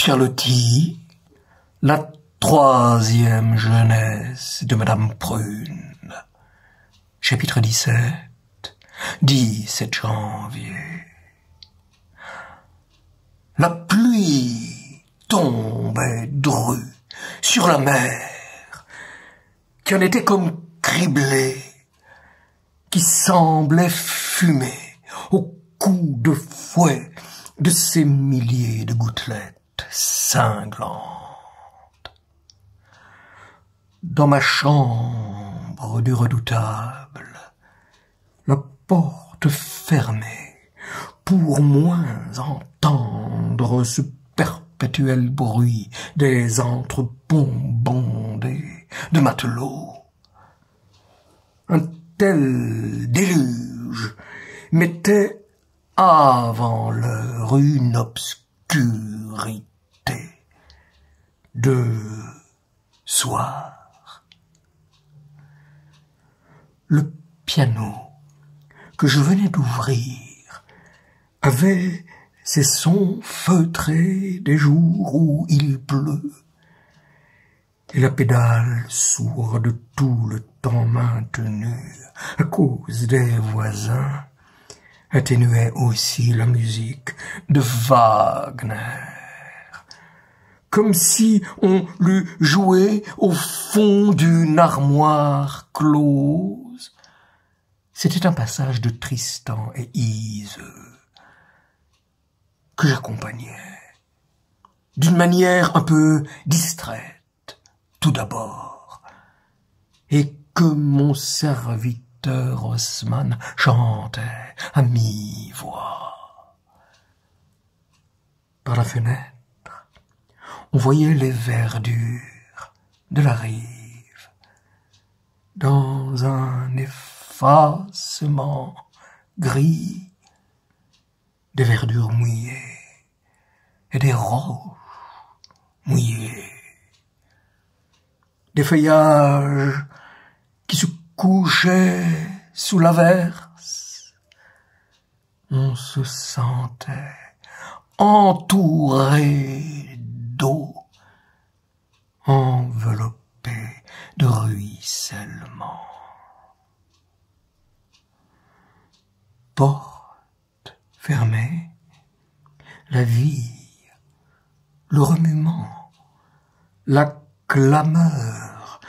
Pierlotti, la troisième jeunesse de Madame Prune. Chapitre 17 janvier. La pluie tombait drue sur la mer, qui en était comme criblée, qui semblait fumer au coup de fouet de ces milliers de gouttelettes cinglantes. Dans ma chambre du redoutable, la porte fermée, pour moins entendre ce perpétuel bruit des entrepôts bondés de matelots. Un tel déluge mettait avant l'heure une obscurité de soir. Le piano que je venais d'ouvrir avait ces sons feutrés des jours où il pleut, et la pédale sourde tout le temps maintenue à cause des voisins atténuait aussi la musique de Wagner, comme si on l'eût joué au fond d'une armoire close. C'était un passage de Tristan et Iseult que j'accompagnais d'une manière un peu distraite tout d'abord, et que mon serviteur Haussmann chantait à mi-voix. Par la fenêtre, on voyait les verdures de la rive dans un effacement gris, des verdures mouillées et des roches mouillées, des feuillages qui se couchaient sous l'averse. On se sentait entouré d'eau, enveloppé de ruissellement. Porte fermée, la vie, le remuement, la clameur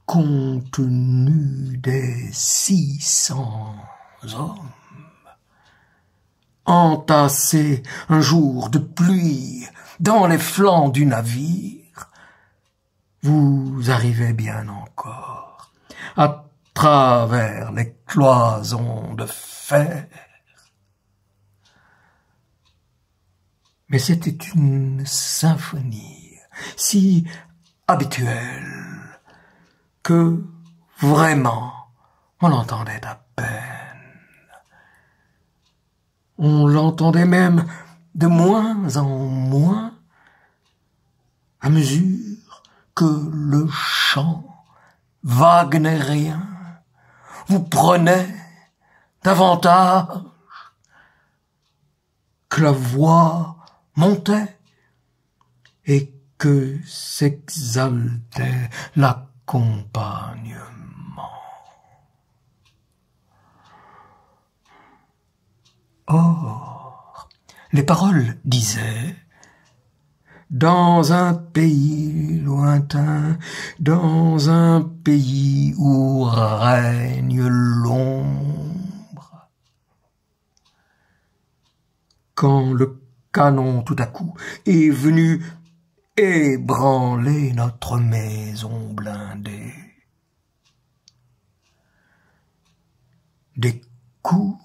contenue des 600 hommes, entassés un jour de pluie dans les flancs du navire. Vous arrivez bien encore à travers les cloisons de fer. Mais c'était une symphonie si habituelle que vraiment on l'entendait à peine. On l'entendait même de moins en moins à mesure que le chant wagnérien vous prenait davantage, que la voix montait et que s'exaltait l'accompagnement. Or, les paroles disaient: dans un pays lointain, dans un pays où règne l'ombre, quand le canon tout à coup est venu ébranler notre maison blindée, des coups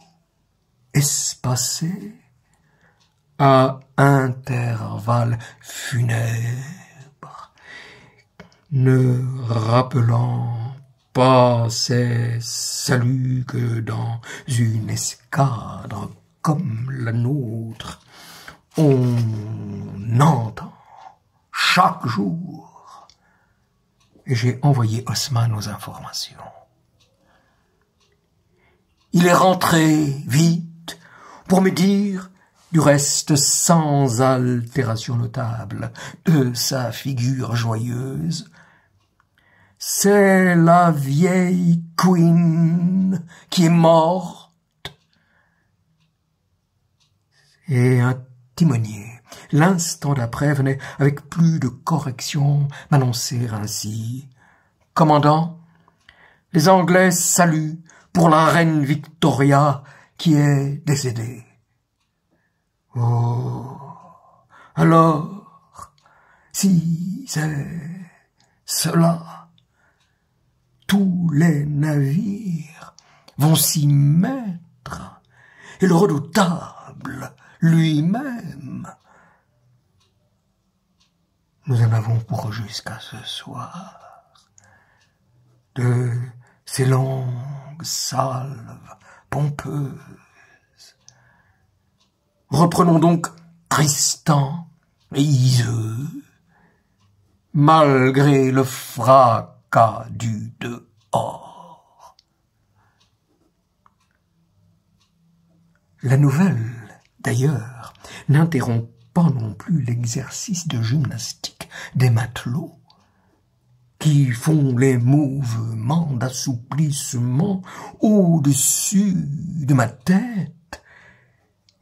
espacés à intervalles funèbres, ne rappelant pas ces saluts que dans une escadre comme la nôtre, on entend chaque jour. Et j'ai envoyé Haussmann aux informations. Il est rentré vite pour me dire du reste sans altération notable de sa figure joyeuse. C'est la vieille Queen qui est morte. Et un timonier, l'instant d'après, venait avec plus de correction m'annoncer ainsi: « Commandant, les Anglais saluent pour la reine Victoria qui est décédée. » Oh, alors, si c'est cela, tous les navires vont s'y mettre, et le redoutable lui-même. Nous en avons pour jusqu'à ce soir de ces longues salves pompeuses. Reprenons donc Tristan et Iseux, malgré le fracas du dehors. La nouvelle, d'ailleurs, n'interrompt pas non plus l'exercice de gymnastique des matelots, qui font les mouvements d'assouplissement au-dessus de ma tête,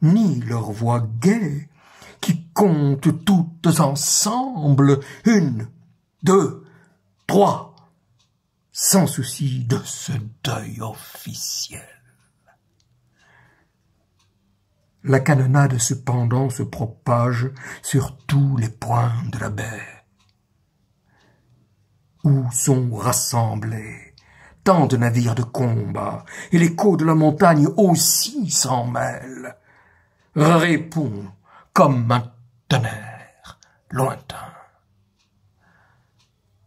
ni leurs voix gaies, qui comptent toutes ensemble, 1, 2, 3, sans souci de ce deuil officiel. La canonnade cependant se propage sur tous les points de la baie, où sont rassemblés tant de navires de combat, et l'écho de la montagne aussi s'en mêle, répond comme un tonnerre lointain.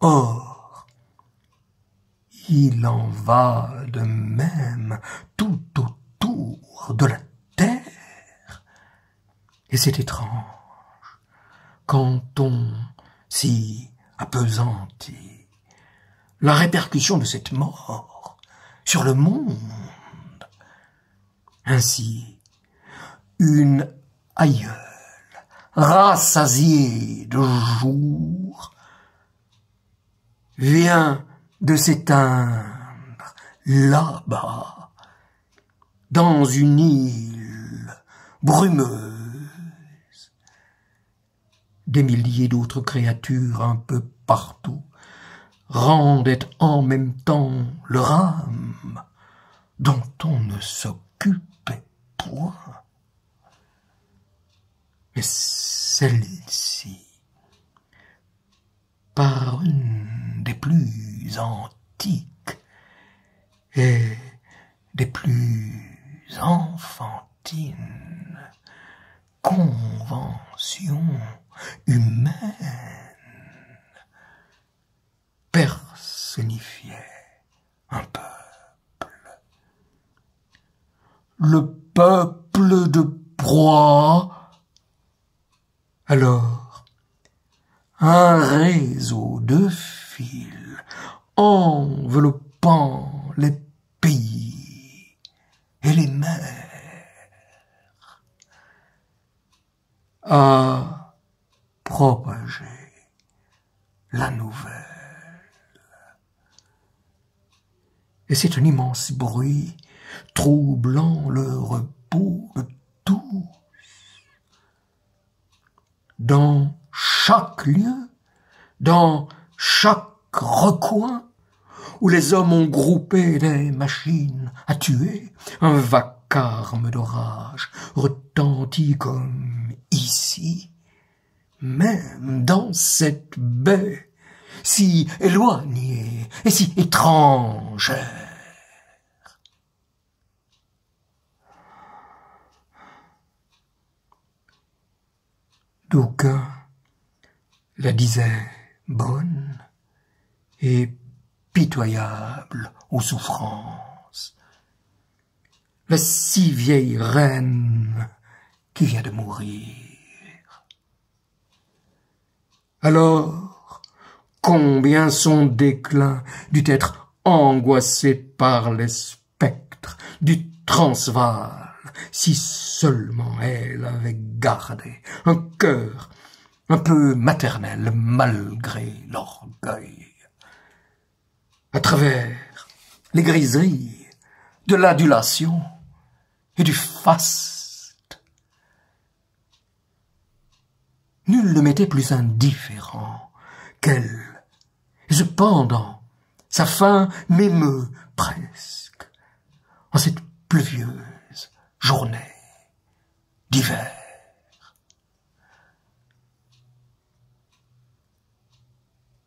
Or, il en va de même tout autour de la terre, et c'est étrange quand on s'y appesantit la répercussion de cette mort sur le monde. Ainsi, une aïeule, rassasiée de jour, vient de s'éteindre là-bas, dans une île brumeuse. Des milliers d'autres créatures un peu partout rendaient en même temps leur âme, dont on ne s'occupait point. Mais celle-ci, par une des plus antiques et des plus enfantines conventions humaines, personnifiait un peuple. Le peuple de proie. Alors, un réseau de fils enveloppant les pays et les mers a propagé la nouvelle. Et c'est un immense bruit troublant le repos de tous. Dans chaque lieu, dans chaque recoin, où les hommes ont groupé des machines à tuer, un vacarme d'orage retentit comme ici, même dans cette baie si éloignée et si étrangère. D'aucuns la disaient bonne et pitoyable aux souffrances, la si vieille reine qui vient de mourir. Alors, combien son déclin dut être angoissé par les spectres du Transvaal si seulement elle avait gardé un cœur un peu maternel malgré l'orgueil. À travers les griseries de l'adulation et du faste, nul ne m'était plus indifférent qu'elle, et cependant sa fin m'émeut presque en cette pluvieuse journée d'hiver.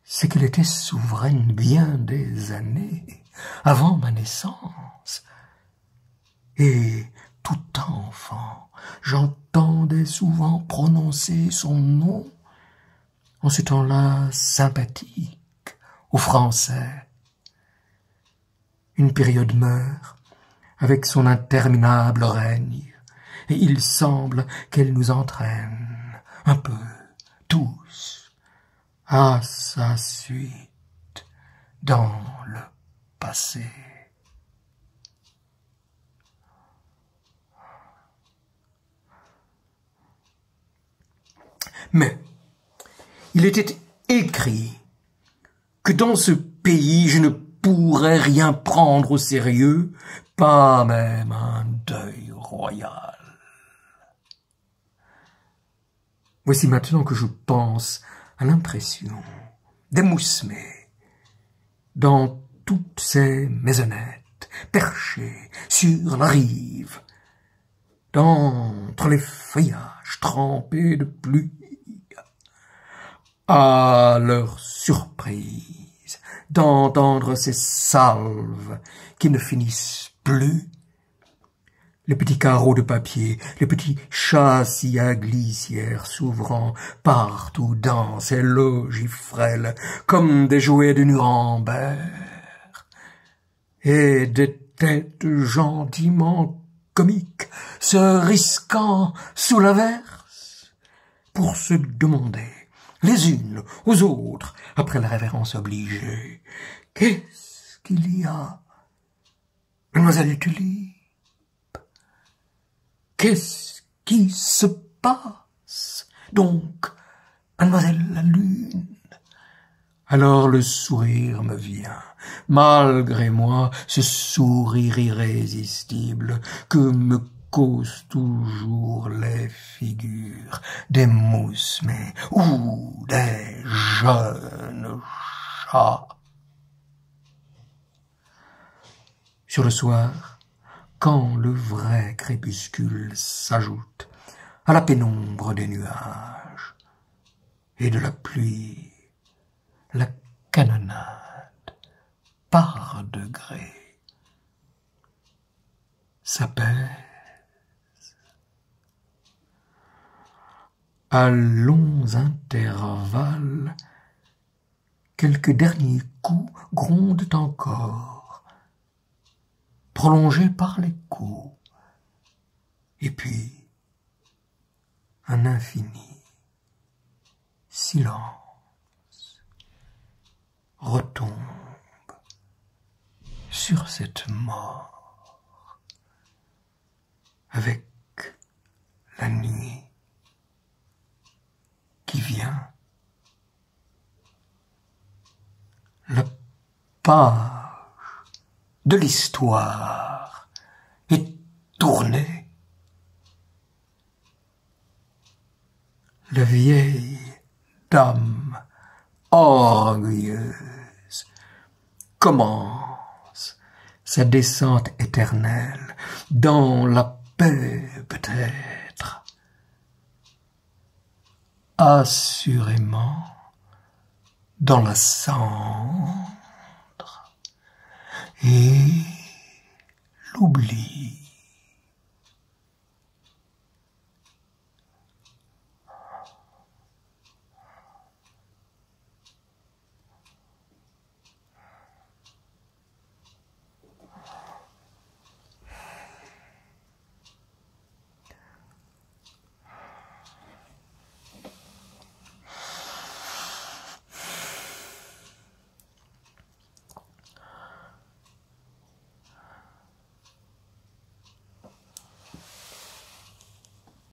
C'est qu'elle était souveraine bien des années avant ma naissance. Et tout enfant, j'entendais souvent prononcer son nom, en ce temps-là sympathique aux Français. Une période meurt avec son interminable règne, et il semble qu'elle nous entraîne un peu tous à sa suite dans le passé. Mais il était écrit que dans ce pays je ne pourrais rien prendre au sérieux, pas même un deuil royal. Voici maintenant que je pense à l'impression des moussemets dans toutes ces maisonnettes perchées sur la rive, d'entre les feuillages trempés de pluie, à leur surprise d'entendre ces salves qui ne finissent plus, les petits carreaux de papier, les petits châssis à glissière s'ouvrant partout dans ces logis frêles comme des jouets de Nuremberg, et des têtes gentiment comiques se risquant sous l'averse pour se demander les unes aux autres, après la révérence obligée, « Qu'est-ce qu'il y a, mademoiselle Tulipe? Qu'est-ce qui se passe donc, mademoiselle la Lune ?» Alors le sourire me vient, malgré moi, ce sourire irrésistible que me causent toujours les figures des moussemets ou des jeunes chats. Sur le soir, quand le vrai crépuscule s'ajoute à la pénombre des nuages et de la pluie, la canonnade, par degrés, s'apaise. À longs intervalles, quelques derniers coups grondent encore, prolongés par les coups, et puis un infini silence retombe sur cette mort avec la nuit qui vient. La page de l'histoire est tournée. La vieille dame orgueilleuse commence sa descente éternelle dans la paix peut-être. Assurément dans la cendre et l'oubli.